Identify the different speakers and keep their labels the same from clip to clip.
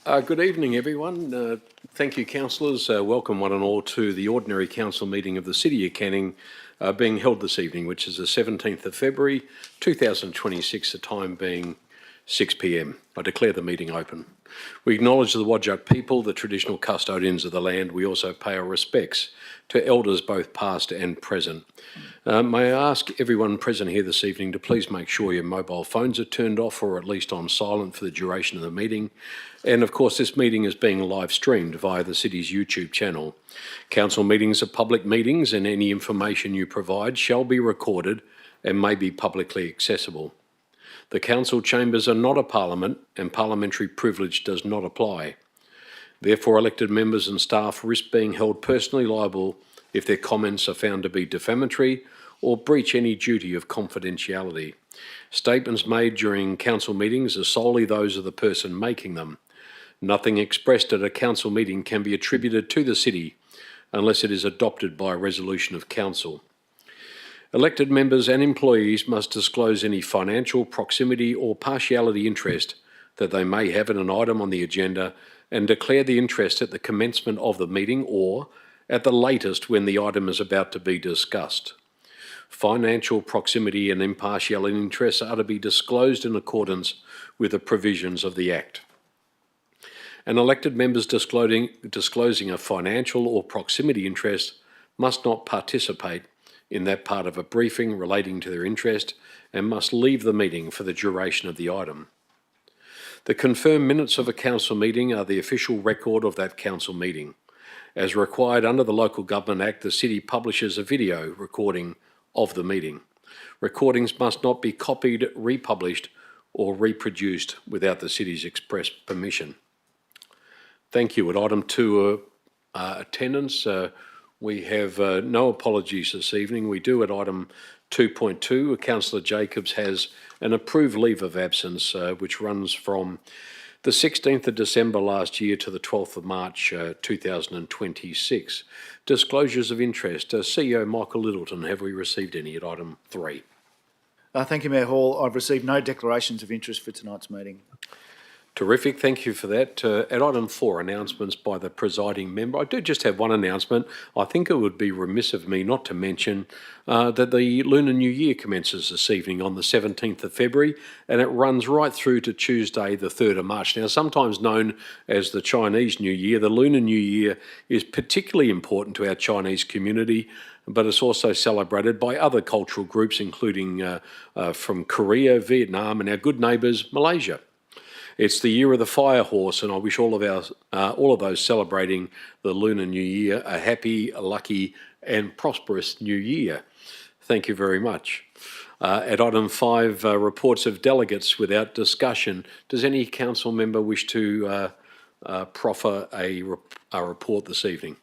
Speaker 1: Good evening, everyone. Thank you, councillors. Welcome one and all to the ordinary council meeting of the City of Canning being held this evening, which is the 17th of February 2026, the time being 6 p.m. I declare the meeting open. We acknowledge the Whadjuk people, the traditional custodians of the land. We also pay our respects to elders both past and present. May I ask everyone present here this evening to please make sure your mobile phones are turned off or at least on silent for the duration of the meeting. And of course, this meeting is being live streamed via the City's YouTube channel. Council meetings are public meetings and any information you provide shall be recorded and may be publicly accessible. The council chambers are not a parliament and parliamentary privilege does not apply. Therefore, elected members and staff risk being held personally liable if their comments are found to be defamatory or breach any duty of confidentiality. Statements made during council meetings are solely those of the person making them. Nothing expressed at a council meeting can be attributed to the city unless it is adopted by a resolution of council. Elected members and employees must disclose any financial, proximity or partiality interest that they may have in an item on the agenda and declare the interest at the commencement of the meeting or, at the latest, when the item is about to be discussed. Financial, proximity and impartiality interests are to be disclosed in accordance with the provisions of the Act. An elected member's disclosing a financial or proximity interest must not participate in that part of a briefing relating to their interest and must leave the meeting for the duration of the item. The confirmed minutes of a council meeting are the official record of that council meeting. As required under the Local Government Act, the City publishes a video recording of the meeting. Recordings must not be copied, republished or reproduced without the City's express permission. Thank you. At item 2, attendance, we have no apologies this evening. We do at item 2.2, Councillor Jacobs has an approved leave of absence which runs from the 16th of December last year to the 12th of March 2026. Disclosures of interest. CEO Michael Littleton, have we received any at item 3?
Speaker 2: Thank you, Mayor Hall. I've received no declarations of interest for tonight's meeting.
Speaker 1: Terrific, thank you for that. At item 4, announcements by the presiding member. I do just have one announcement. I think it would be remiss of me not to mention that the Lunar New Year commences this evening on the 17th of February and it runs right through to Tuesday the 3rd of March. Now, sometimes known as the Chinese New Year, the Lunar New Year is particularly important to our Chinese community, but it's also celebrated by other cultural groups, including from Korea, Vietnam and our good neighbours, Malaysia. It's the year of the fire horse, and I wish all of those celebrating the Lunar New Year a happy, lucky, and prosperous New Year. Thank you very much. At item 5, reports of delegates without discussion. Does any council member wish to proffer a report this evening?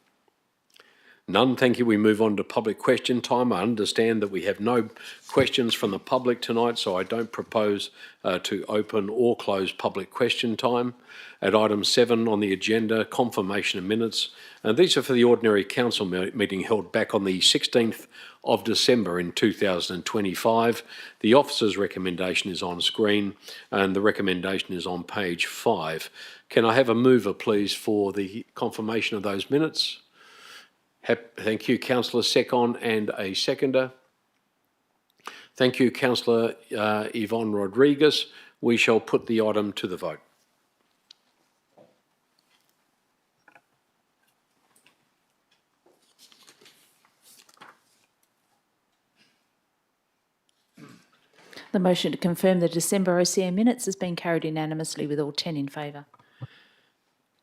Speaker 1: None, thank you. We move on to public question time. I understand that we have no questions from the public tonight, so I don't propose to open or close public question time. At item 7 on the agenda, confirmation of minutes. These are for the ordinary council meeting held back on the 16th of December in 2025. The officer's recommendation is on screen and the recommendation is on page 5. Can I have a mover, please, for the confirmation of those minutes? Thank you, Councillor Secon, and a seconder. Thank you, Councillor Yvonne Rodriguez. We shall put the item to the vote.
Speaker 3: The motion to confirm the December OCM minutes has been carried unanimously with all 10 in favour.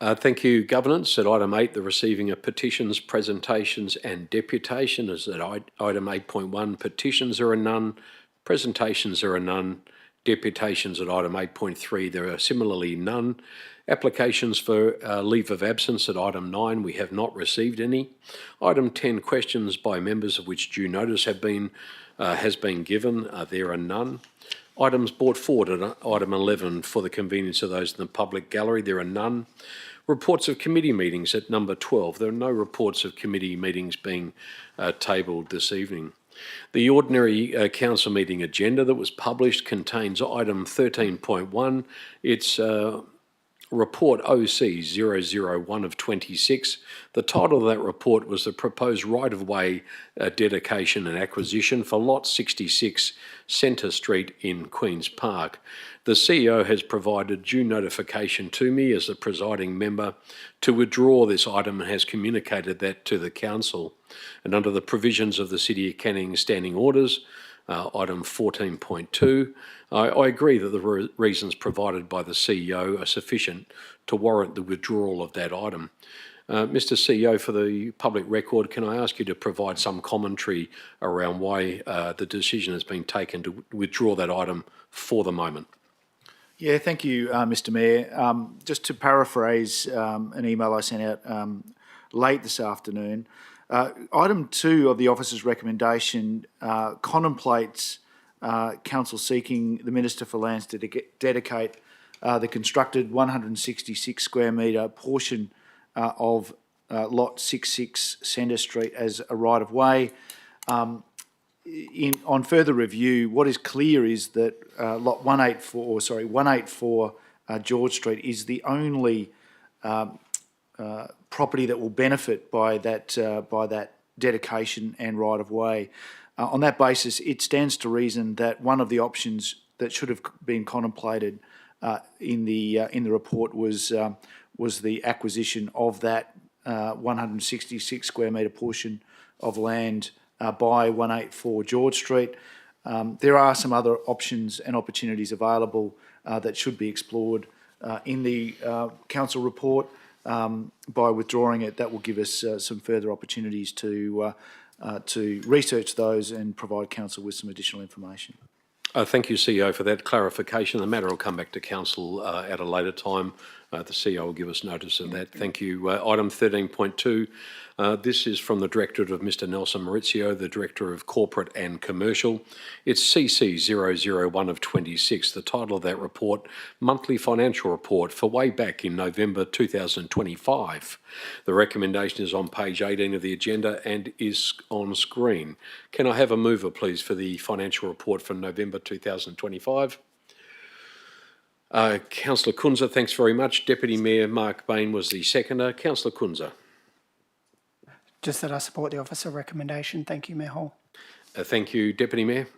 Speaker 1: Thank you, Governance. At item 8, the receiving of petitions, presentations and deputation is at item 8.1. Petitions are a none, presentations are a none, deputations at item 8.3 there are similarly none. Applications for leave of absence at item 9, we have not received any. Item 10, questions by members of which due notice has been given, there are none. Items brought forward at item 11 for the convenience of those in the public gallery, there are none. Reports of committee meetings at number 12. There are no reports of committee meetings being tabled this evening. The ordinary council meeting agenda that was published contains item 13.1. It's Report OC 001 of 26. The title of that report was the proposed right-of-way dedication and acquisition for Lot 66 Centre Street in Queen's Park. The CEO has provided due notification to me as the presiding member to withdraw this item and has communicated that to the council. And under the provisions of the City of Canning Standing Orders, item 14.2, I agree that the reasons provided by the CEO are sufficient to warrant the withdrawal of that item. Mr. CEO, for the public record, can I ask you to provide some commentary around why the decision has been taken to withdraw that item for the moment?
Speaker 2: Yeah, thank you, Mr. Mayor. Just to paraphrase an email I sent out late this afternoon, item 2 of the officer's recommendation contemplates council seeking the Minister for Lands to dedicate the constructed 166 square metre portion of Lot 66 Centre Street as a right-of-way. On further review, what is clear is that Lot 184 George Street is the only property that will benefit by that dedication and right-of-way. On that basis, it stands to reason that one of the options that should have been contemplated in the report was the acquisition of that 166 square metre portion of land by 184 George Street. There are some other options and opportunities available that should be explored in the council report. By withdrawing it, that will give us some further opportunities to research those and provide council with some additional information.
Speaker 1: Thank you, CEO, for that clarification. The matter will come back to council at a later time. The CEO will give us notice of that. Thank you. Item 13.2. This is from the Directorate of Mr. Nelson Maurizio, the Director of Corporate and Commercial. It's CC 001 of 26. The title of that report, Monthly Financial Report for way back in November 2025. The recommendation is on page 18 of the agenda and is on screen. Can I have a mover, please, for the financial report for November 2025? Councillor Kunza, thanks very much. Deputy Mayor Mark Bain was the seconder. Councillor Kunza.
Speaker 4: Just that I support the officer recommendation. Thank you, Mayor Hall.
Speaker 1: Thank you. Deputy Mayor.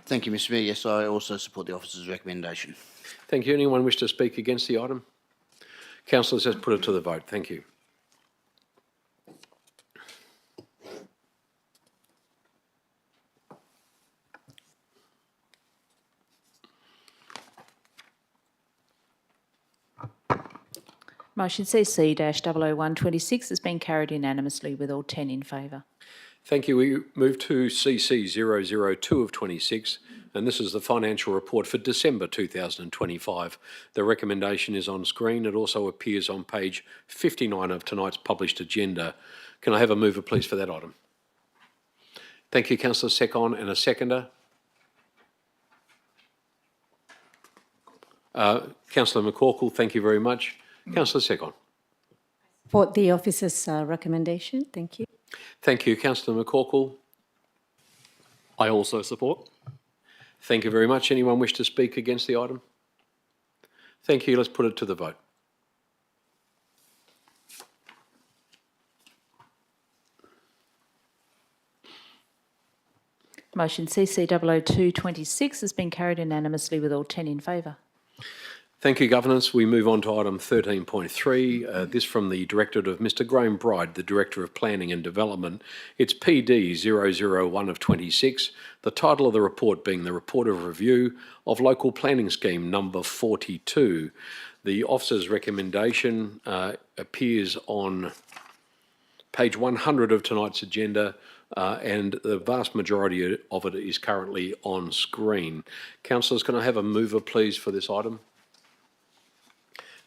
Speaker 5: Thank you, Mr. Mayor. Yes, I also support the officer's recommendation.
Speaker 1: Thank you. Anyone wish to speak against the item? Councillors, let's put it to the vote. Thank you.
Speaker 3: Motion CC-00126 has been carried unanimously with all 10 in favour.
Speaker 1: Thank you. We move to CC 002 of 26, and this is the financial report for December 2025. The recommendation is on screen. It also appears on page 59 of tonight's published agenda. Can I have a mover, please, for that item? Thank you, Councillor Secon, and a seconder. Councillor McCorkle, thank you very much. Councillor Secon.
Speaker 6: Support the officer's recommendation. Thank you.
Speaker 1: Thank you. Councillor McCorkle.
Speaker 7: I also support.
Speaker 1: Thank you very much. Anyone wish to speak against the item? Thank you. Let's put it to the vote.
Speaker 3: Motion CC-00226 has been carried unanimously with all 10 in favour.
Speaker 1: Thank you, Governance. We move on to item 13.3. This from the Directorate of Mr. Graham Bride, the Director of Planning and Development. It's PD 001 of 26. The title of the report being the Report of Review of Local Planning Scheme number 42. The officer's recommendation appears on page 100 of tonight's agenda, and the vast majority of it is currently on screen. Councillors, can I have a mover, please, for this item?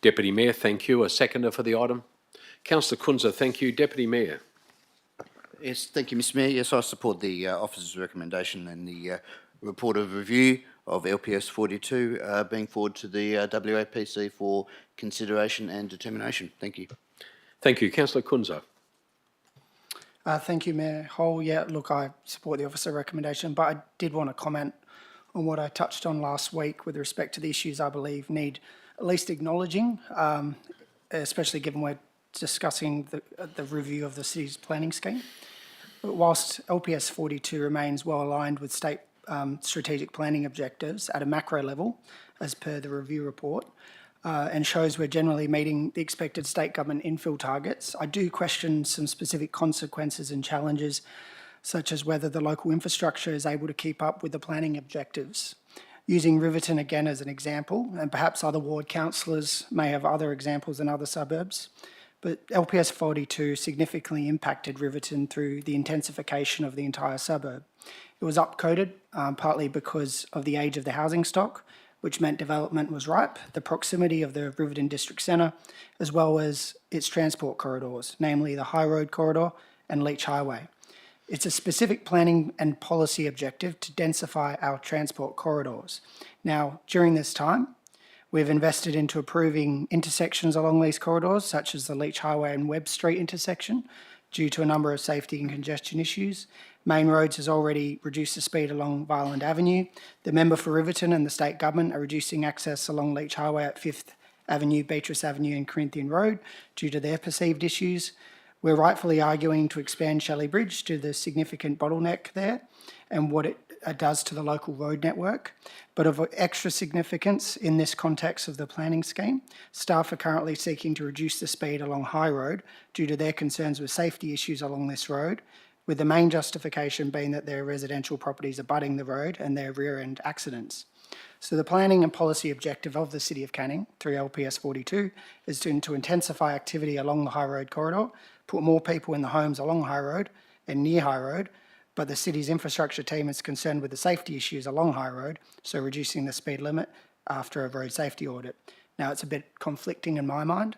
Speaker 1: Deputy Mayor, thank you. A seconder for the item. Councillor Kunza, thank you. Deputy Mayor.
Speaker 5: Yes, thank you, Mr. Mayor. Yes, I support the officer's recommendation and the report of review of LPS 42 being forwarded to the WAPC for consideration and determination. Thank you.
Speaker 1: Thank you. Councillor Kunza.
Speaker 4: Thank you, Mayor Hall. Yeah, look, I support the officer recommendation, but I did want to comment on what I touched on last week with respect to the issues I believe need at least acknowledging, especially given we're discussing the review of the city's planning scheme. But whilst LPS 42 remains well aligned with state strategic planning objectives at a macro level, as per the review report, and shows we're generally meeting the expected state government infill targets, I do question some specific consequences and challenges, such as whether the local infrastructure is able to keep up with the planning objectives. Using Riverton again as an example, and perhaps other ward councillors may have other examples in other suburbs, but LPS 42 significantly impacted Riverton through the intensification of the entire suburb. It was upcoded, partly because of the age of the housing stock, which meant development was ripe, the proximity of the Riverton District Centre, as well as its transport corridors, namely the High Road Corridor and Leach Highway. It's a specific planning and policy objective to densify our transport corridors. Now, during this time, we've invested into approving intersections along these corridors, such as the Leach Highway and Webb Street intersection, due to a number of safety and congestion issues. Main Roads has already reduced the speed along Violent Avenue. The member for Riverton and the state government are reducing access along Leach Highway at 5th Avenue, Beatrice Avenue and Corinthian Road due to their perceived issues. We're rightfully arguing to expand Shelley Bridge due to the significant bottleneck there and what it does to the local road network. But of extra significance in this context of the planning scheme, staff are currently seeking to reduce the speed along High Road due to their concerns with safety issues along this road, with the main justification being that their residential properties abutting the road and their rear-end accidents. So the planning and policy objective of the City of Canning, through LPS 42, is to intensify activity along the High Road corridor, put more people in the homes along High Road and near High Road, but the city's infrastructure team is concerned with the safety issues along High Road, so reducing the speed limit after a road safety audit. Now, it's a bit conflicting in my mind,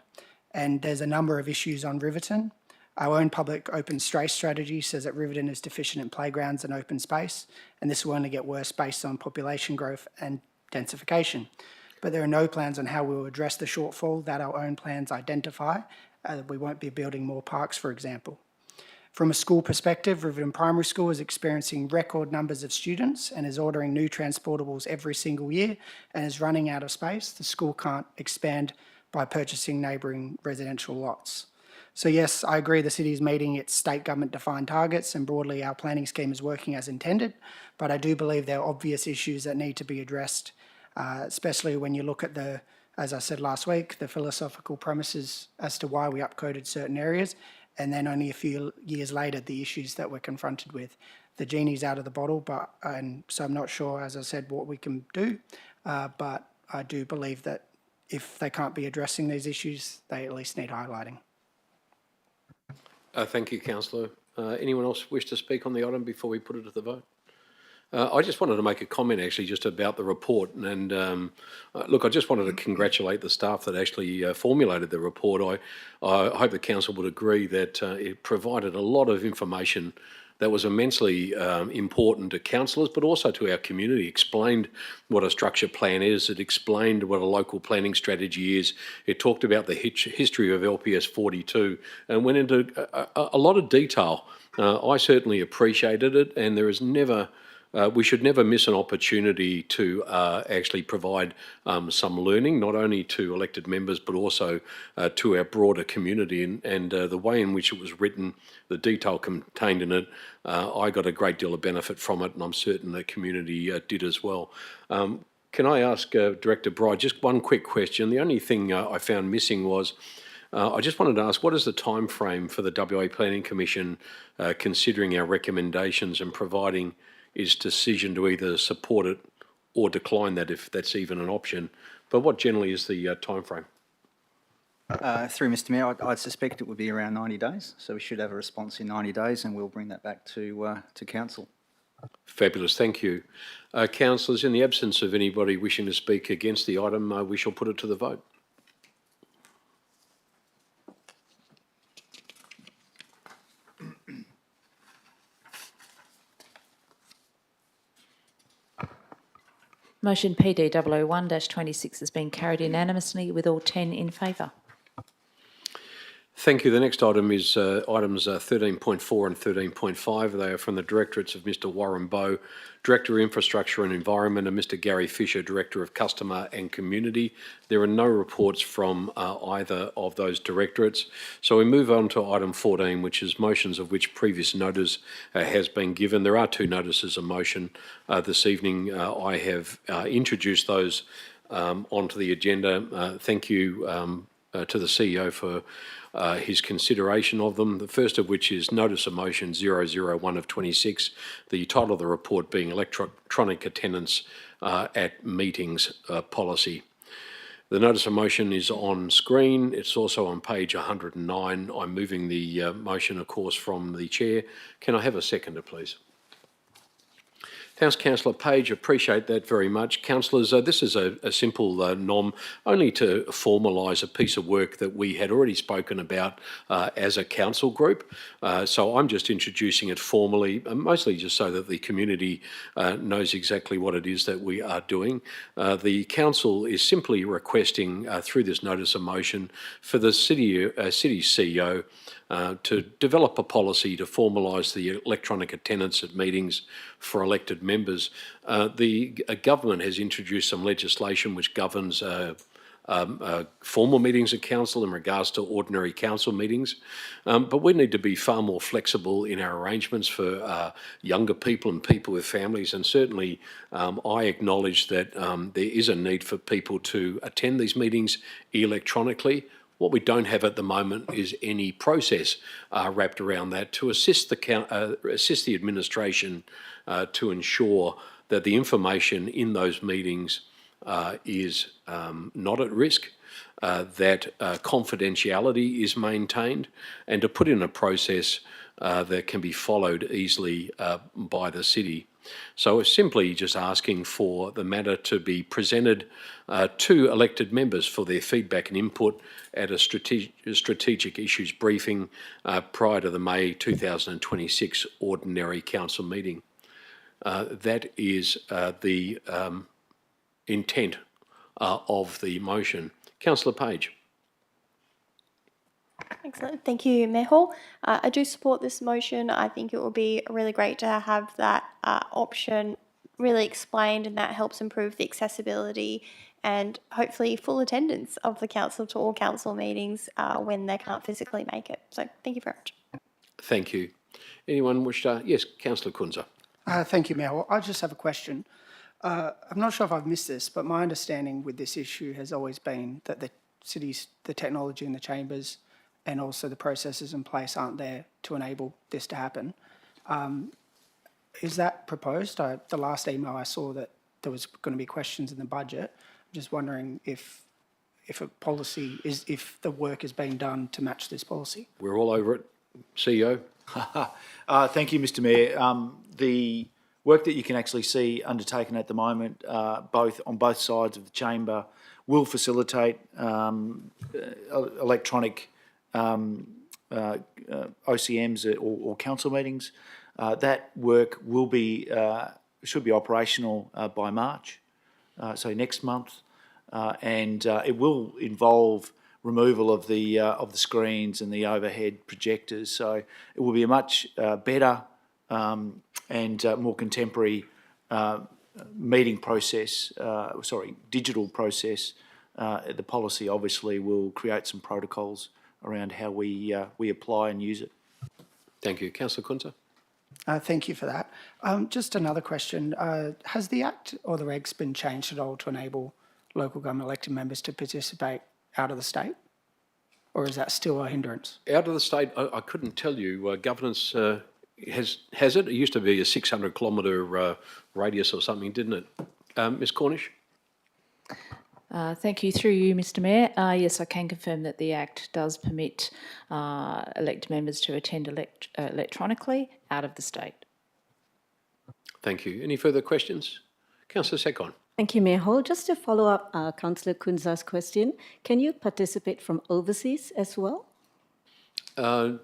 Speaker 4: and there's a number of issues on Riverton. Our own public open space strategy says that Riverton is deficient in playgrounds and open space, and this will only get worse based on population growth and densification. But there are no plans on how we will address the shortfall that our own plans identify. We won't be building more parks, for example. From a school perspective, Riverton Primary School is experiencing record numbers of students and is ordering new transportables every single year and is running out of space. The school can't expand by purchasing neighbouring residential lots. So yes, I agree the city is meeting its state government defined targets and broadly our planning scheme is working as intended, but I do believe there are obvious issues that need to be addressed, especially when you look at the, as I said last week, the philosophical premises as to why we upcoded certain areas, and then only a few years later, the issues that we're confronted with. The genie's out of the bottle, and so I'm not sure, as I said, what we can do, but I do believe that if they can't be addressing these issues, they at least need highlighting.
Speaker 1: Thank you, councillor. Anyone else wish to speak on the item before we put it to the vote? I just wanted to make a comment actually just about the report, and look, I just wanted to congratulate the staff that actually formulated the report. I hope the council would agree that it provided a lot of information that was immensely important to councillors, but also to our community. Explained what a structure plan is. It explained what a local planning strategy is. It talked about the history of LPS 42 and went into a lot of detail. I certainly appreciated it, and there is never we should never miss an opportunity to actually provide some learning, not only to elected members, but also to our broader community. And the way in which it was written, the detail contained in it, I got a great deal of benefit from it, and I'm certain the community did as well. Can I ask Director Bride just one quick question? The only thing I found missing was, I just wanted to ask, what is the time frame for the WA Planning Commission considering our recommendations and providing its decision to either support it or decline that, if that's even an option? But what generally is the time frame?
Speaker 8: Through Mr Mayor, I'd suspect it would be around 90 days, so we should have a response in 90 days and we'll bring that back to Council.
Speaker 1: Fabulous, thank you. Councillors, in the absence of anybody wishing to speak against the item, we shall put it to the vote.
Speaker 3: Motion PD 001-26 has been carried unanimously with all 10 in favour.
Speaker 1: Thank you. The next item is items 13.4 and 13.5. They are from the directorates of Mr Warren Bowe, Director of Infrastructure and Environment, and Mr Gary Fisher, Director of Customer and Community. There are no reports from either of those directorates. So we move on to item 14, which is motions of which previous notice has been given. There are two notices of motion this evening. I have introduced those onto the agenda. Thank you to the CEO for his consideration of them. The first of which is Notice of Motion 001 of 26, the title of the report being Electronic Attendance at Meetings Policy. The Notice of Motion is on screen. It's also on page 109. I'm moving the motion, of course, from the Chair. Can I have a seconder, please? Thanks, Councillor Page. Appreciate that very much. Councillors, this is a simple nom, only to formalise a piece of work that we had already spoken about as a council group. So I'm just introducing it formally, mostly just so that the community knows exactly what it is that we are doing. The council is simply requesting through this notice of motion for the city's CEO to develop a policy to formalise the electronic attendance at meetings for elected members. The government has introduced some legislation which governs formal meetings of council in regards to ordinary council meetings, but we need to be far more flexible in our arrangements for younger people and people with families, and certainly I acknowledge that there is a need for people to attend these meetings electronically. What we don't have at the moment is any process wrapped around that to assist the administration to ensure that the information in those meetings is not at risk, that confidentiality is maintained, and to put in a process that can be followed easily by the city. So it's simply just asking for the matter to be presented to elected members for their feedback and input at a strategic issues briefing prior to the May 2026 ordinary council meeting. That is the intent of the motion. Councillor Page.
Speaker 9: Excellent. Thank you, Mayor Hall. I do support this motion. I think it will be really great to have that option really explained, and that helps improve the accessibility and hopefully full attendance of the council to all council meetings when they can't physically make it. So thank you very much.
Speaker 1: Thank you. Anyone wish to? Yes, Councillor Kunza.
Speaker 4: Thank you, Mayor Hall. I just have a question. I'm not sure if I've missed this, but my understanding with this issue has always been that the city's, the technology in the chambers and also the processes in place aren't there to enable this to happen. Is that proposed? The last email I saw that there was going to be questions in the budget. I'm just wondering if a policy is, if the work is being done to match this policy.
Speaker 1: We're all over it. CEO.
Speaker 2: Thank you, Mr Mayor. The work that you can actually see undertaken at the moment, both on both sides of the chamber, will facilitate electronic OCMs or council meetings. That work will be should be operational by March, so next month, and it will involve removal of the screens and the overhead projectors. So it will be a much better and more contemporary meeting process. Digital process. The policy obviously will create some protocols around how we apply and use it.
Speaker 1: Thank you. Councillor Kunza.
Speaker 4: Thank you for that. Just another question. Has the Act or the regs been changed at all to enable local government elected members to participate out of the state? Or is that still a hindrance?
Speaker 1: Out of the state, I couldn't tell you. Governance has it? It used to be a 600-kilometre radius or something, didn't it? Ms Cornish?
Speaker 3: Thank you. Through you, Mr Mayor. Yes, I can confirm that the Act does permit elected members to attend electronically out of the state.
Speaker 1: Thank you. Any further questions? Councillor Secon.
Speaker 6: Thank you, Mayor Hall. Just to follow up Councillor Kunza's question, can you participate from overseas as well?
Speaker 1: I'm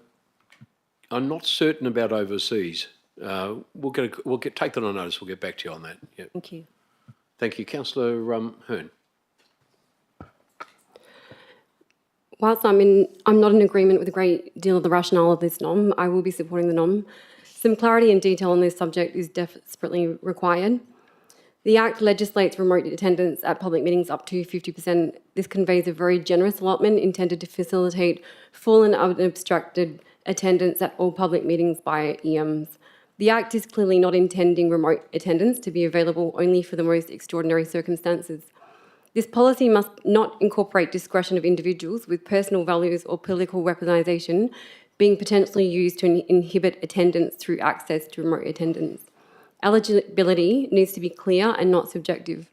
Speaker 1: not certain about overseas. We'll take that on notice. We'll get back to you on that. Yep.
Speaker 6: Thank you.
Speaker 1: Thank you. Councillor Hearn.
Speaker 10: Whilst I'm not in agreement with a great deal of the rationale of this NOM, I will be supporting the NOM. Some clarity and detail on this subject is desperately required. The Act legislates remote attendance at public meetings up to 50%. This conveys a very generous allotment intended to facilitate full and unobstructed attendance at all public meetings by EMs. The Act is clearly not intending remote attendance to be available only for the most extraordinary circumstances. This policy must not incorporate discretion of individuals with personal values or political representation being potentially used to inhibit attendance through access to remote attendance. Eligibility needs to be clear and not subjective.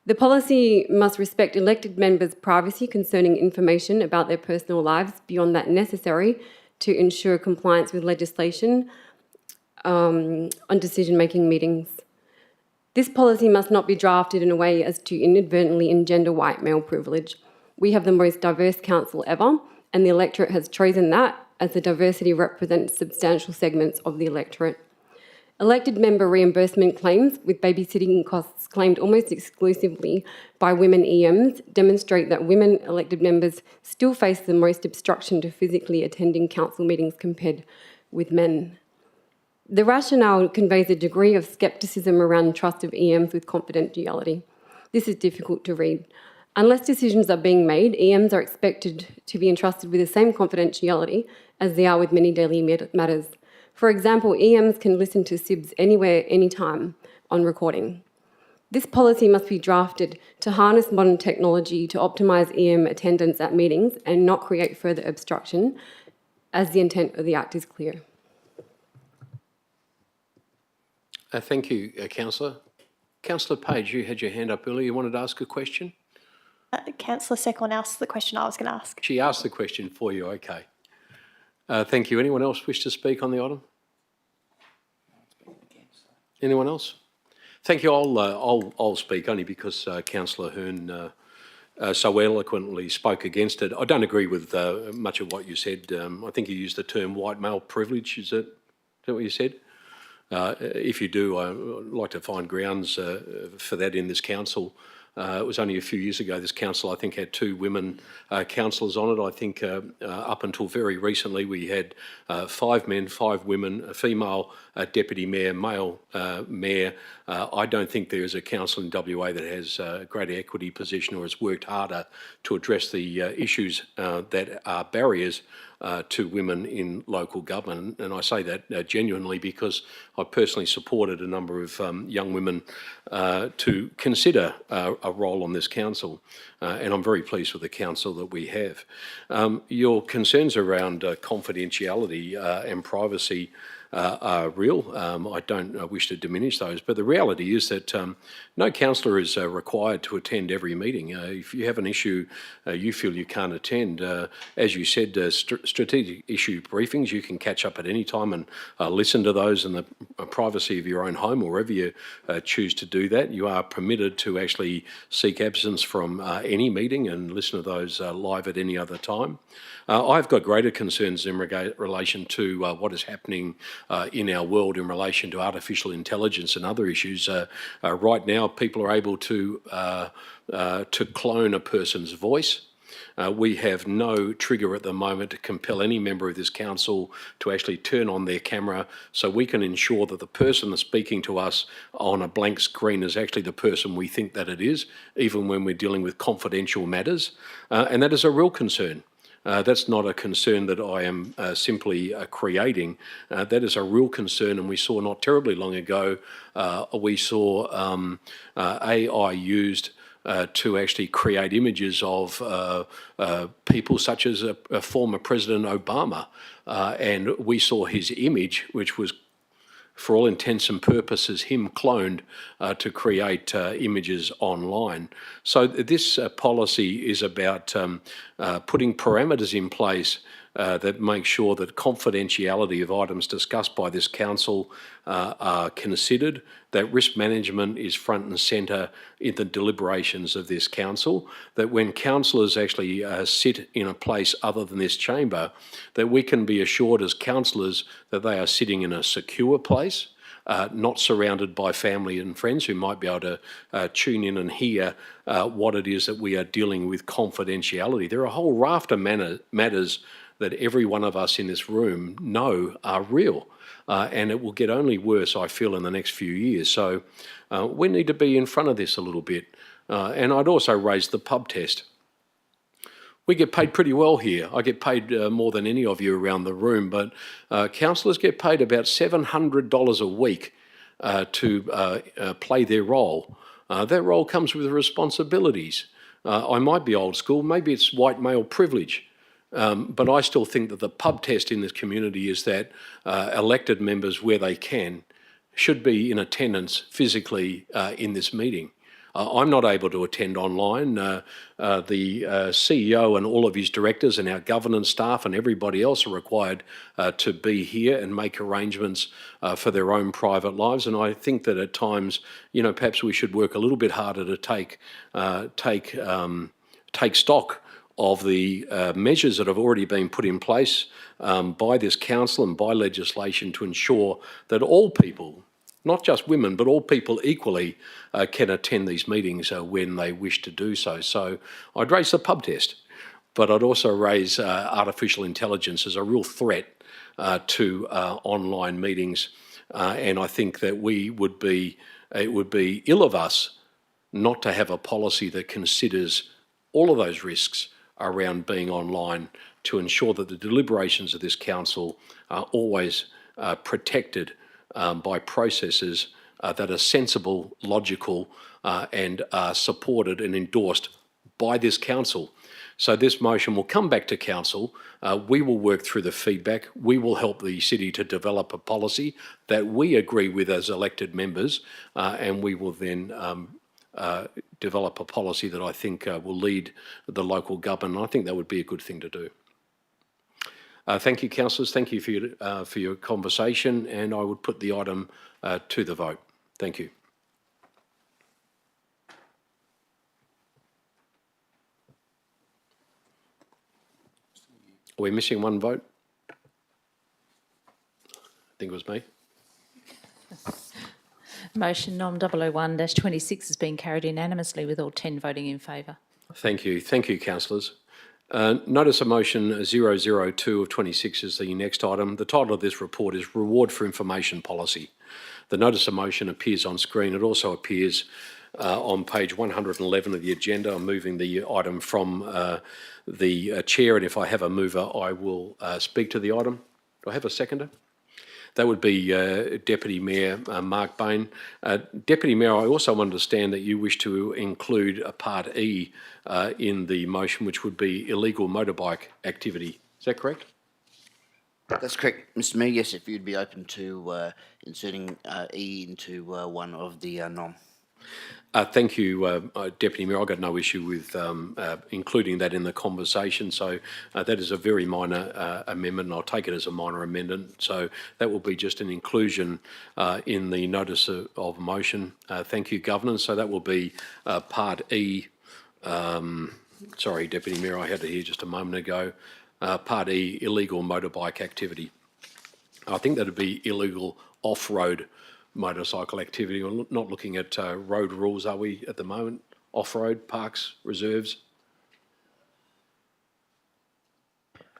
Speaker 10: The policy must respect elected members' privacy concerning information about their personal lives beyond that necessary to ensure compliance with legislation on decision-making meetings. This policy must not be drafted in a way as to inadvertently engender white male privilege. We have the most diverse council ever, and the electorate has chosen that as the diversity represents substantial segments of the electorate. Elected member reimbursement claims, with babysitting costs claimed almost exclusively by women EMs, demonstrate that women elected members still face the most obstruction to physically attending council meetings compared with men. The rationale conveys a degree of scepticism around trust of EMs with confidentiality. This is difficult to read. Unless decisions are being made, EMs are expected to be entrusted with the same confidentiality as they are with many daily matters. For example, EMs can listen to SIBs anywhere, anytime on recording. This policy must be drafted to harness modern technology to optimise EM attendance at meetings and not create further obstruction, as the intent of the Act is clear.
Speaker 1: Thank you, Councillor. Councillor Page, you had your hand up earlier. You wanted to ask a question?
Speaker 9: Councillor Second asked the question I was going to ask.
Speaker 1: She asked the question for you, okay. Thank you. Anyone else wish to speak on the item? Anyone else? Thank you. I'll speak only because Councillor Hearn so eloquently spoke against it. I don't agree with much of what you said. I think you used the term white male privilege. Is that what you said? If you do, I'd like to find grounds for that in this council. It was only a few years ago this council, I think, had 2 women councillors on it. I think up until very recently we had 5 men, 5 women, a female deputy mayor, male mayor. I don't think there is a council in WA that has a greater equity position or has worked harder to address the issues that are barriers to women in local government. And I say that genuinely because I personally supported a number of young women to consider a role on this council. And I'm very pleased with the council that we have. Your concerns around confidentiality and privacy are real. I don't wish to diminish those, but the reality is that no councillor is required to attend every meeting. If you have an issue you feel you can't attend, as you said, strategic issue briefings, you can catch up at any time and listen to those in the privacy of your own home or wherever you choose to do that. You are permitted to actually seek absence from any meeting and listen to those live at any other time. I've got greater concerns in relation to what is happening in our world in relation to artificial intelligence and other issues. Right now, people are able to clone a person's voice. We have no trigger at the moment to compel any member of this council to actually turn on their camera so we can ensure that the person that's speaking to us on a blank screen is actually the person we think that it is, even when we're dealing with confidential matters. And that is a real concern. That's not a concern that I am simply creating. That is a real concern, and we saw not terribly long ago, we saw AI used to actually create images of people such as a former President Obama. And we saw his image, which was, for all intents and purposes, him cloned to create images online. So this policy is about putting parameters in place that make sure that confidentiality of items discussed by this council are considered, that risk management is front and centre in the deliberations of this council, that when councillors actually sit in a place other than this chamber, that we can be assured as councillors that they are sitting in a secure place, not surrounded by family and friends who might be able to tune in and hear what it is that we are dealing with confidentiality. There are a whole raft of matters that every one of us in this room know are real. And it will get only worse, I feel, in the next few years. So we need to be in front of this a little bit. And I'd also raise the pub test. We get paid pretty well here. I get paid more than any of you around the room, but councillors get paid about $700 a week to play their role. That role comes with responsibilities. I might be old school, maybe it's white male privilege, but I still think that the pub test in this community is that elected members, where they can, should be in attendance physically in this meeting. I'm not able to attend online. The CEO and all of his directors and our governance staff and everybody else are required to be here and make arrangements for their own private lives. And I think that at times, you know, perhaps we should work a little bit harder to take stock of the measures that have already been put in place by this council and by legislation to ensure that all people, not just women, but all people equally can attend these meetings when they wish to do so. So I'd raise the pub test, but I'd also raise artificial intelligence as a real threat to online meetings. And I think that it would be ill of us not to have a policy that considers all of those risks around being online to ensure that the deliberations of this council are always protected by processes that are sensible, logical, and are supported and endorsed by this council. So this motion will come back to council. We will work through the feedback. We will help the city to develop a policy that we agree with as elected members, and we will then develop a policy that I think will lead the local government. I think that would be a good thing to do. Thank you, councillors. Thank you for your conversation, and I would put the item to the vote. Thank you. Are we missing one vote? I think it was me.
Speaker 3: Motion NOM 001-26 has been carried unanimously with all 10 voting in favour.
Speaker 1: Thank you. Thank you, councillors. Notice of motion 002 of 26 is the next item. The title of this report is Reward for Information Policy. The notice of motion appears on screen. It also appears on page 111 of the agenda. I'm moving the item from the chair, and if I have a mover, I will speak to the item. Do I have a seconder? That would be Deputy Mayor Mark Bain. Deputy Mayor, I also understand that you wish to include a Part E in the motion, which would be illegal motorbike activity. Is that correct?
Speaker 5: That's correct, Mr. Mayor. Yes, if you'd be open to inserting E into one of the NOM.
Speaker 1: Thank you, Deputy Mayor. I've got no issue with including that in the conversation. So that is a very minor amendment, and I'll take it as a minor amendment. So that will be just an inclusion in the notice of motion. Thank you, Governance. So that will be Part E. Sorry, Deputy Mayor, I had it here just a moment ago. Part E, illegal motorbike activity. I think that would be illegal off-road motorcycle activity. We're not looking at road rules, are we, at the moment? Off-road, parks, reserves?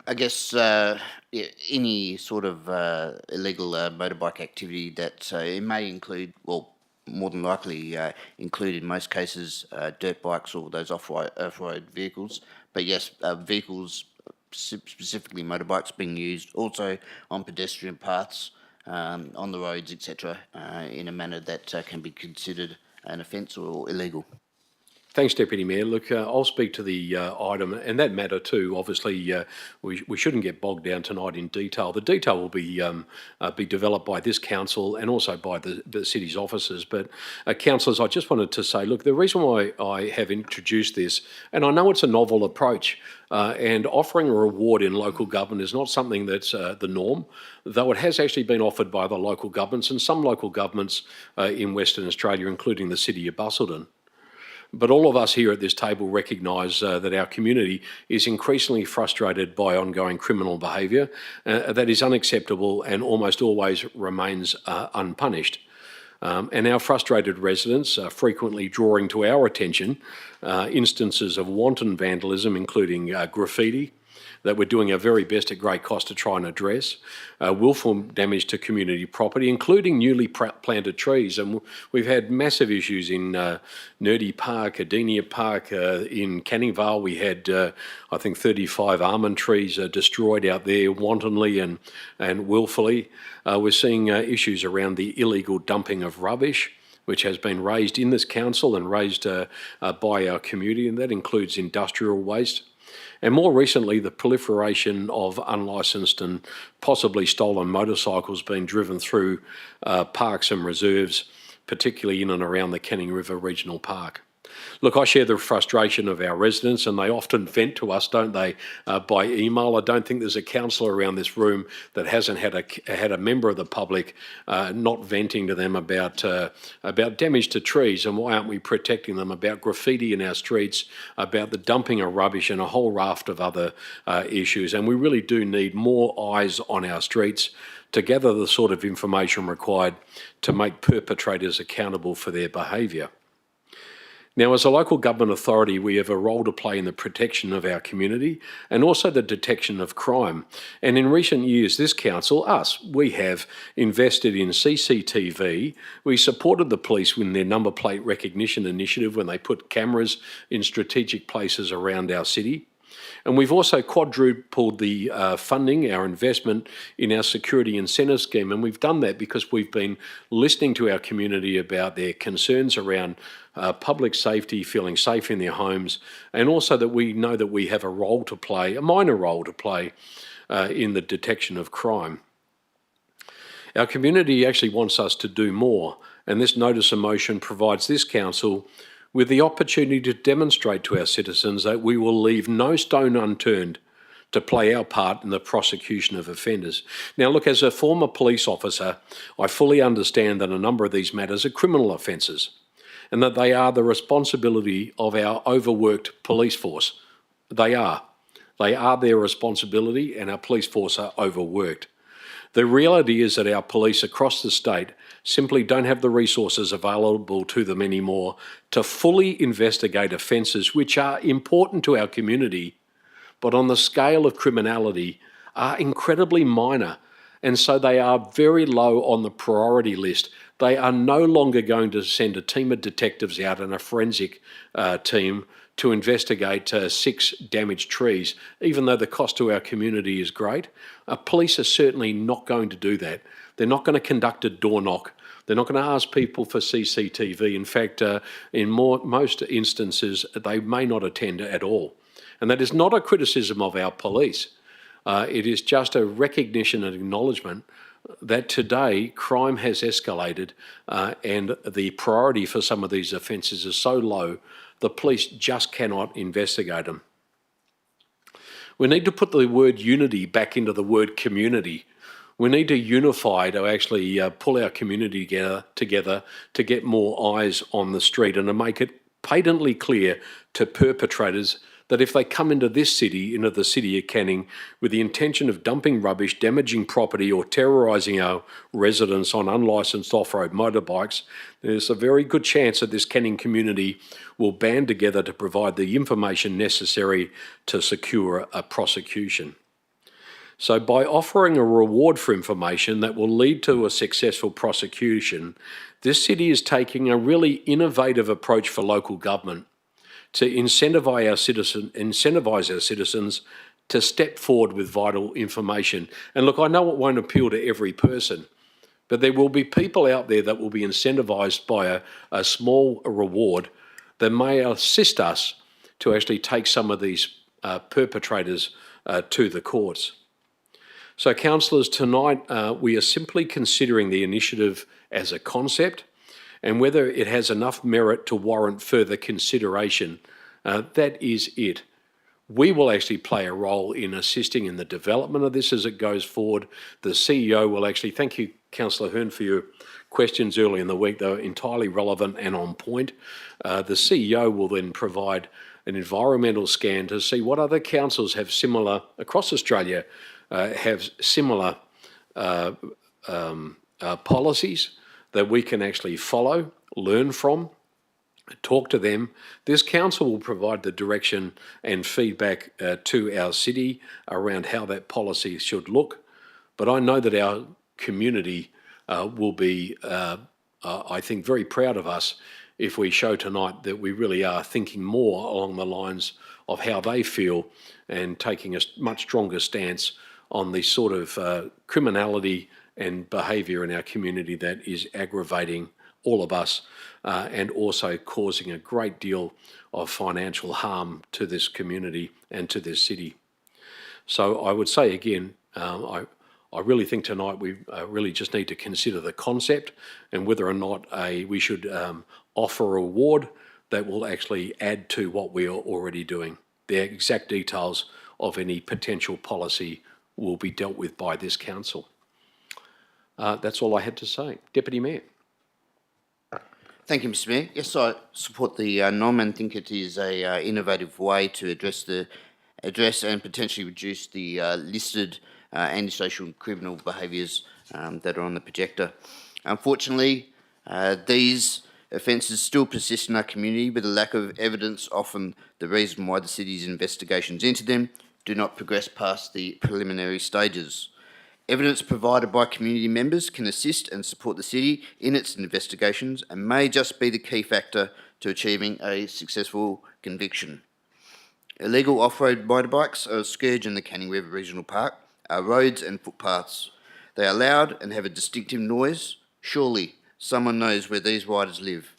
Speaker 5: I guess yeah, any sort of illegal motorbike activity that it may include, well, more than likely include in most cases dirt bikes or those off-road vehicles. But yes, vehicles, specifically motorbikes, being used also on pedestrian paths, on the roads, etc., in a manner that can be considered an offence or illegal.
Speaker 1: Thanks, Deputy Mayor. Look, I'll speak to the item and that matter too. Obviously, we shouldn't get bogged down tonight in detail. The detail will be developed by this council and also by the city's officers. But councillors, I just wanted to say, look, the reason why I have introduced this, and I know it's a novel approach, and offering a reward in local government is not something that's the norm, though it has actually been offered by the local governments and some local governments in Western Australia, including the city of Busselton. But all of us here at this table recognise that our community is increasingly frustrated by ongoing criminal behaviour that is unacceptable and almost always remains unpunished. And our frustrated residents are frequently drawing to our attention instances of wanton vandalism, including graffiti, that we're doing our very best at great cost to try and address, willful damage to community property, including newly planted trees. And we've had massive issues in Nerdy Park, Adenia Park, in Canning Vale. We had, I think, 35 almond trees destroyed out there wantonly and willfully. We're seeing issues around the illegal dumping of rubbish, which has been raised in this council and raised by our community, and that includes industrial waste. And more recently, the proliferation of unlicensed and possibly stolen motorcycles being driven through parks and reserves, particularly in and around the Canning River Regional Park. Look, I share the frustration of our residents, and they often vent to us, don't they, by email. I don't think there's a councillor around this room that hasn't had a member of the public not venting to them about damage to trees and why aren't we protecting them, about graffiti in our streets, about the dumping of rubbish and a whole raft of other issues. And we really do need more eyes on our streets to gather the sort of information required to make perpetrators accountable for their behaviour. Now, as a local government authority, we have a role to play in the protection of our community and also the detection of crime. And in recent years, this council, we have invested in CCTV. We supported the police with their number plate recognition initiative when they put cameras in strategic places around our city. And we've also quadrupled the funding, our investment in our security incentive scheme. And we've done that because we've been listening to our community about their concerns around public safety, feeling safe in their homes, and also that we know that we have a role to play, a minor role to play in the detection of crime. Our community actually wants us to do more, and this notice of motion provides this council with the opportunity to demonstrate to our citizens that we will leave no stone unturned to play our part in the prosecution of offenders. Now, look, as a former police officer, I fully understand that a number of these matters are criminal offences and that they are the responsibility of our overworked police force. They are. They are their responsibility, and our police force are overworked. The reality is that our police across the state simply don't have the resources available to them anymore to fully investigate offences which are important to our community, but on the scale of criminality are incredibly minor, and so they are very low on the priority list. They are no longer going to send a team of detectives out and a forensic team to investigate 6 damaged trees, even though the cost to our community is great. Police are certainly not going to do that. They're not going to conduct a door knock. They're not going to ask people for CCTV. In fact, in most instances, they may not attend at all. And that is not a criticism of our police. It is just a recognition and acknowledgement that today crime has escalated and the priority for some of these offences is so low, the police just cannot investigate them. We need to put the word unity back into the word community. We need to unify to actually pull our community together to get more eyes on the street and to make it patently clear to perpetrators that if they come into this city, into the city of Canning, with the intention of dumping rubbish, damaging property or terrorising our residents on unlicensed off-road motorbikes, there's a very good chance that this Canning community will band together to provide the information necessary to secure a prosecution. So by offering a reward for information that will lead to a successful prosecution, this city is taking a really innovative approach for local government to incentivise our citizens to step forward with vital information. And look, I know it won't appeal to every person, but there will be people out there that will be incentivised by a small reward that may assist us to actually take some of these perpetrators to the courts. So, councillors, tonight we are simply considering the initiative as a concept and whether it has enough merit to warrant further consideration. That is it. We will actually play a role in assisting in the development of this as it goes forward. The CEO will actually, thank you, Councillor Hearn, for your questions early in the week. They were entirely relevant and on point. The CEO will then provide an environmental scan to see what other councils have similar, across Australia, have similar policies that we can actually follow, learn from, talk to them. This council will provide the direction and feedback to our city around how that policy should look. But I know that our community will be, I think, very proud of us if we show tonight that we really are thinking more along the lines of how they feel and taking a much stronger stance on the sort of criminality and behaviour in our community that is aggravating all of us and also causing a great deal of financial harm to this community and to this city. So I would say again, I really think tonight we really just need to consider the concept and whether or not we should offer a reward that will actually add to what we are already doing. The exact details of any potential policy will be dealt with by this council. That's all I had to say. Deputy Mayor.
Speaker 5: Thank you, Mr. Mayor. Yes, I support the NOM and think it is a innovative way to address and potentially reduce the listed antisocial and criminal behaviours that are on the projector. Unfortunately, these offences still persist in our community, with a lack of evidence often the reason why the city's investigations into them do not progress past the preliminary stages. Evidence provided by community members can assist and support the city in its investigations and may just be the key factor to achieving a successful conviction. Illegal off-road motorbikes are a scourge in the Canning River Regional Park. Our roads and footpaths, they are loud and have a distinctive noise. Surely someone knows where these riders live.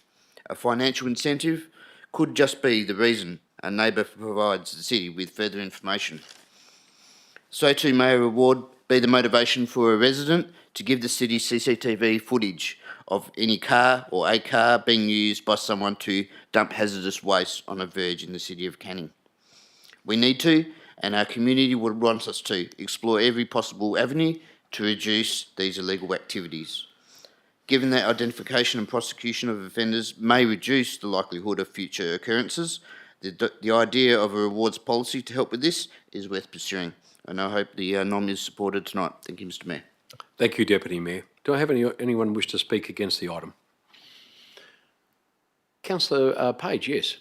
Speaker 5: A financial incentive could just be the reason a neighbour provides the city with further information. So too may a reward be the motivation for a resident to give the city CCTV footage of any car or a car being used by someone to dump hazardous waste on a verge in the city of Canning. We need to, and our community would want us to, explore every possible avenue to reduce these illegal activities. Given that identification and prosecution of offenders may reduce the likelihood of future occurrences, the idea of a rewards policy to help with this is worth pursuing. And I hope the NOM is supported tonight. Thank you, Mr. Mayor.
Speaker 1: Thank you, Deputy Mayor. Do I have anyone wish to speak against the item? Councillor Page, yes.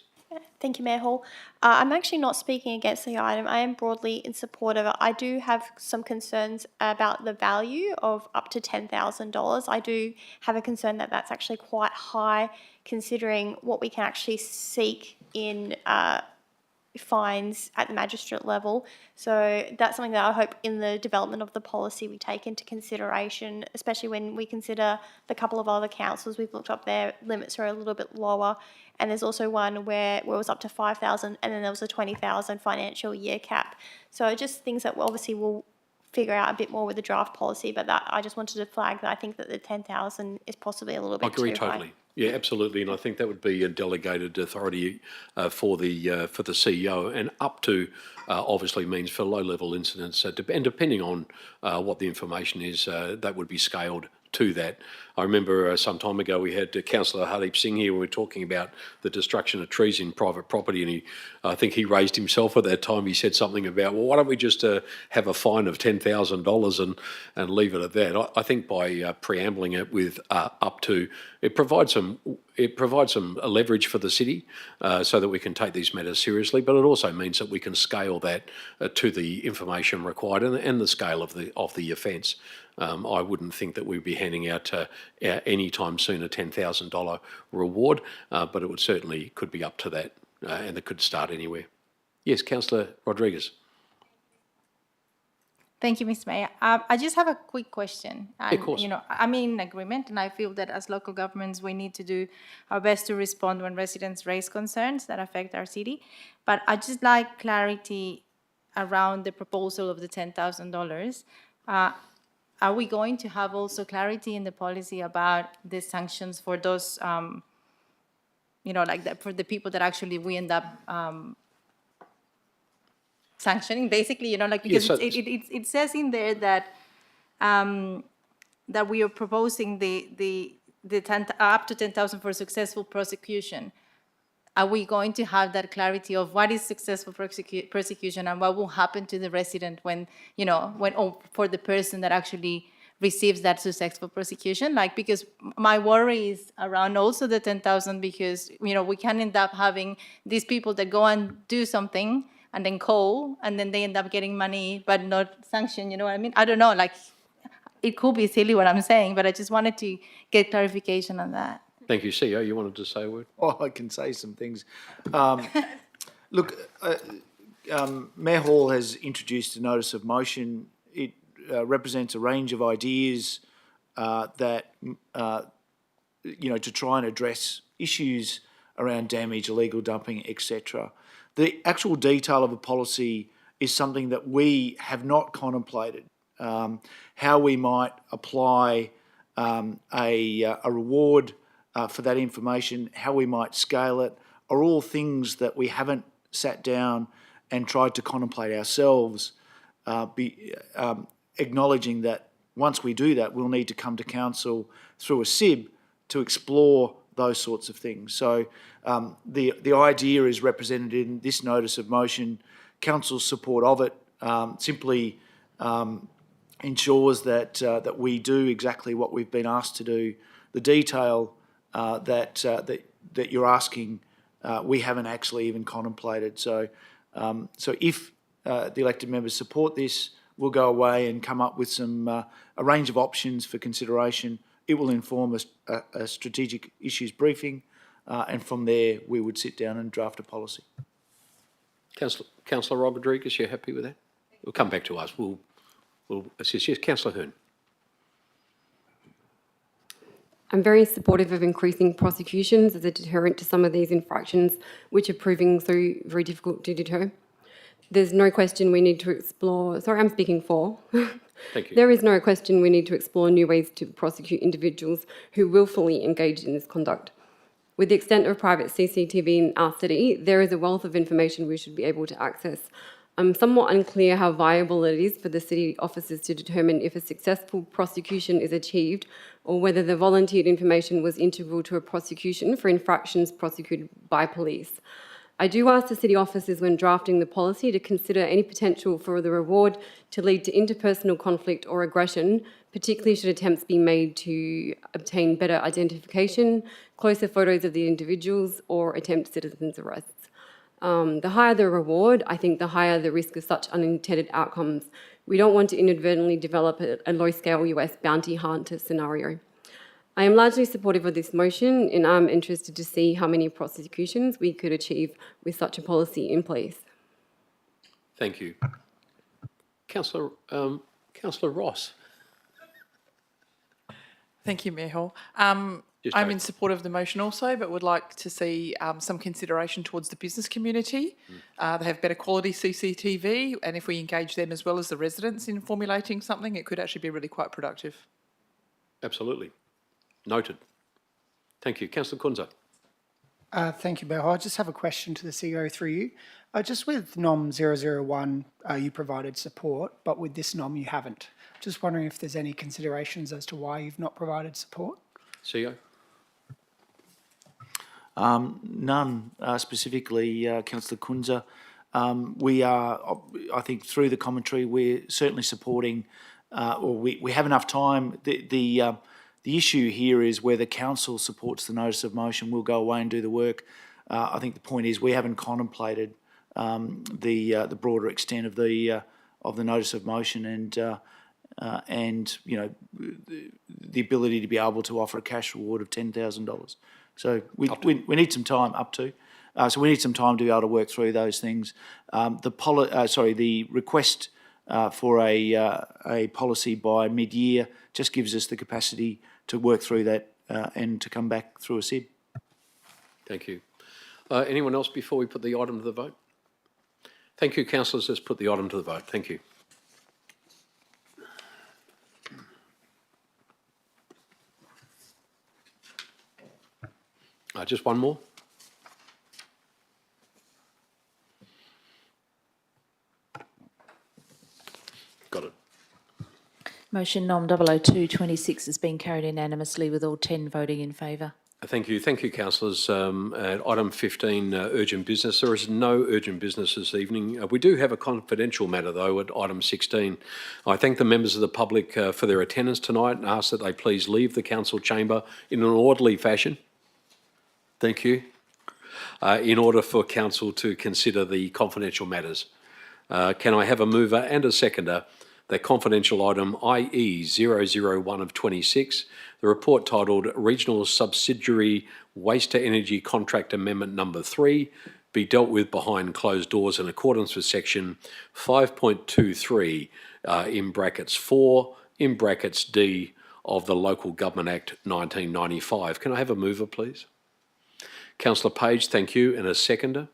Speaker 9: Thank you, Mayor Hall. I'm actually not speaking against the item. I am broadly in support of it. I do have some concerns about the value of up to $10,000. I do have a concern that that's actually quite high considering what we can actually seek in fines at the magistrate level. So that's something that I hope in the development of the policy we take into consideration, especially when we consider the couple of other councils we've looked up, their limits are a little bit lower. And there's also one where it was up to 5,000 and then there was a 20,000 financial year cap. So just things that obviously we'll figure out a bit more with the draft policy, but that I just wanted to flag that I think that the 10,000 is possibly a little bit too high.
Speaker 1: I agree totally. Yeah, absolutely, and I think that would be a delegated authority for the CEO, and up to obviously means for low-level incidents, and depending on what the information is, that would be scaled to that. I remember some time ago we had Councillor Hardeep Singh here when we were talking about the destruction of trees in private property, and I think he raised himself at that time. He said something about, well, why don't we just have a fine of $10,000 and leave it at that? I think by preambling it with up to, it provides some leverage for the city so that we can take these matters seriously, but it also means that we can scale that to the information required and the scale of the offence. I wouldn't think that we'd be handing out any time soon a $10,000 reward, but it would certainly could be up to that, and it could start anywhere. Yes, Councillor Rodriguez.
Speaker 11: Thank you, Mr. Mayor. I just have a quick question. And,
Speaker 1: of course.
Speaker 11: You know, I'm in agreement, and I feel that as local governments, we need to do our best to respond when residents raise concerns that affect our city. But I just like clarity around the proposal of the $10,000. Are we going to have also clarity in the policy about the sanctions for those, you know, like that for the people that actually we end up sanctioning, basically, you know, like, because
Speaker 1: so-
Speaker 11: it says in there that that we are proposing the 10, up to 10,000 for successful prosecution. Are we going to have that clarity of what is successful prosecution and what will happen to the resident when, you know, or for the person that actually receives that successful prosecution? Like, because my worry is around also the 10,000, because, you know, we can end up having these people that go and do something and then call, and then they end up getting money but not sanctioned, you know what I mean? I don't know, like, it could be silly what I'm saying, but I just wanted to get clarification on that.
Speaker 1: Thank you. CEO, you wanted to say a word?
Speaker 2: Oh, I can say some things. Look, Mayor Hall has introduced a notice of motion. It represents a range of ideas that, you know, to try and address issues around damage, illegal dumping, etc. The actual detail of a policy is something that we have not contemplated. How we might apply a reward for that information, how we might scale it, are all things that we haven't sat down and tried to contemplate ourselves, acknowledging that once we do that, we'll need to come to council through a SIB to explore those sorts of things. So the idea is represented in this notice of motion. Council's support of it simply ensures that we do exactly what we've been asked to do. The detail that you're asking, we haven't actually even contemplated. So if the elected members support this, we'll go away and come up with some a range of options for consideration. It will inform a strategic issues briefing, and from there we would sit down and draft a policy.
Speaker 1: Councillor Rodriguez, you happy with that? We'll come back to us. We'll assist. Yes, Councillor Hearn.
Speaker 10: I'm very supportive of increasing prosecutions as a deterrent to some of these infractions, which are proving so very difficult to deter. There's no question we need to explore, sorry, I'm speaking for.
Speaker 1: Thank you.
Speaker 10: There is no question we need to explore new ways to prosecute individuals who willfully engage in this conduct. With the extent of private CCTV in our city, there is a wealth of information we should be able to access. I'm somewhat unclear how viable it is for the city officers to determine if a successful prosecution is achieved, or whether the volunteered information was integral to a prosecution for infractions prosecuted by police. I do ask the city officers when drafting the policy to consider any potential for the reward to lead to interpersonal conflict or aggression, particularly should attempts be made to obtain better identification, closer photos of the individuals, or attempt citizens' arrests. The higher the reward, I think the higher the risk of such unintended outcomes. We don't want to inadvertently develop a low-scale US bounty hunter scenario. I am largely supportive of this motion, and I'm interested to see how many prosecutions we could achieve with such a policy in place.
Speaker 1: Thank you. Councillor Ross.
Speaker 12: Thank you, Mayor Hall.
Speaker 1: Just
Speaker 12: I'm
Speaker 1: go.
Speaker 12: in support of the motion also, but would like to see some consideration towards the business community. They have better quality CCTV, and if we engage them as well as the residents in formulating something, it could actually be really quite productive.
Speaker 1: Absolutely. Noted. Thank you. Councillor Kunza.
Speaker 4: Thank you, Mayor Hall. I just have a question to the CEO through you. Just with NOM 001, you provided support, but with this NOM you haven't. Just wondering if there's any considerations as to why you've not provided support?
Speaker 1: CEO.
Speaker 2: None, specifically Councillor Kunza. We are, I think, through the commentary, we're certainly supporting, or we have enough time. The issue here is whether council supports the notice of motion. We'll go away and do the work. I think the point is we haven't contemplated the broader extent of the notice of motion and you know the ability to be able to offer a cash reward of $10,000. So we need some time so we need some time to be able to work through those things. The request for a policy by mid-year just gives us the capacity to work through that and to come back through a SIB.
Speaker 1: Thank you. Anyone else before we put the item to the vote? Thank you, councillors. Let's put the item to the vote. Thank you. Just one more.
Speaker 3: Motion nom 00226 has been carried unanimously with all 10 voting in favour.
Speaker 1: Thank you. Thank you, councillors. At item 15, urgent business. There is no urgent business this evening. We do have a confidential matter, though, at item 16. I thank the members of the public for their attendance tonight and ask that they please leave the council chamber in an orderly fashion. Thank you. In order for council to consider the confidential matters. Can I have a mover and a seconder that confidential item IE 001 of 26, the report titled Regional Subsidiary Waste to Energy Contract Amendment Number 3, be dealt with behind closed doors in accordance with section 5.23 in brackets 4 in brackets D of the Local Government Act 1995. Can I have a mover, please? Councillor Page, thank you. And a seconder?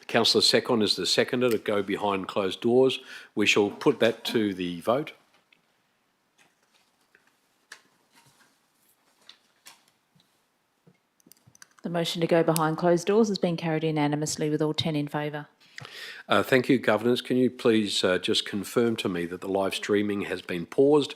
Speaker 1: Councillor Second is the seconder to go behind closed doors. We shall put that to the vote.
Speaker 3: The motion to go behind closed doors has been carried unanimously with all 10 in favour.
Speaker 1: Thank you, Governors. Can you please just confirm to me that the live streaming has been paused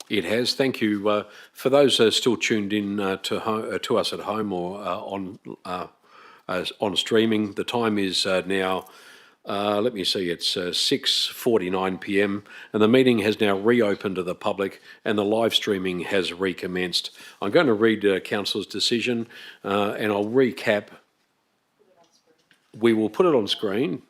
Speaker 1: It has. Thank you. For those still tuned in to us at home or on streaming, the time is now, let me see, it's 6:49 p.m. and the meeting has now reopened to the public and the live streaming has recommenced. I'm going to read Council's decision and I'll recap. We will put it on screen.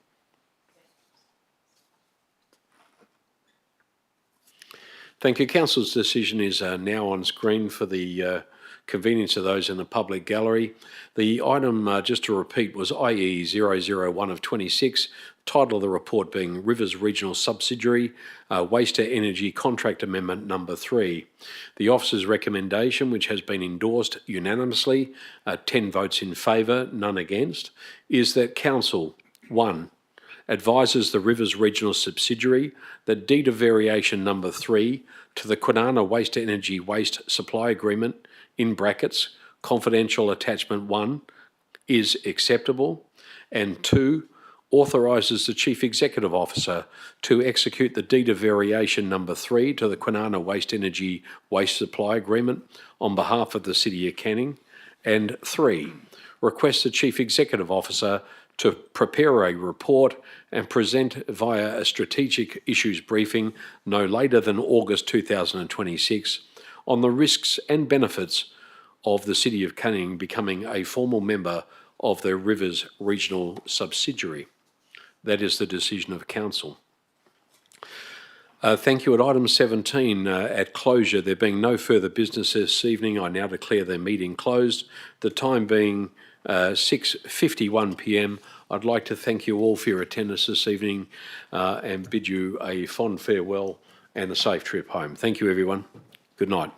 Speaker 1: Thank you. Council's decision is now on screen for the convenience of those in the public gallery. The item, just to repeat, was IE 001 of 26, title of the report being Rivers Regional Subsidiary, Waste to Energy Contract Amendment number 3. The officer's recommendation, which has been endorsed unanimously, 10 votes in favour, none against, is that Council, 1, advises the Rivers Regional Subsidiary that deed of variation number 3 to the Kwinana Waste to Energy Waste Supply Agreement, in brackets, confidential attachment 1, is acceptable, and 2, authorises the Chief Executive Officer to execute the deed of variation number 3 to the Kwinana Waste Energy Waste Supply Agreement on behalf of the City of Canning, and 3, requests the Chief Executive Officer to prepare a report and present via a strategic issues briefing no later than August 2026 on the risks and benefits of the City of Canning becoming a formal member of the Rivers Regional Subsidiary. That is the decision of Council. Thank you. At item 17, at closure, there being no further business this evening, I now declare the meeting closed. The time being 6:51 p.m. I'd like to thank you all for your attendance this evening and bid you a fond farewell and a safe trip home. Thank you, everyone. Good night.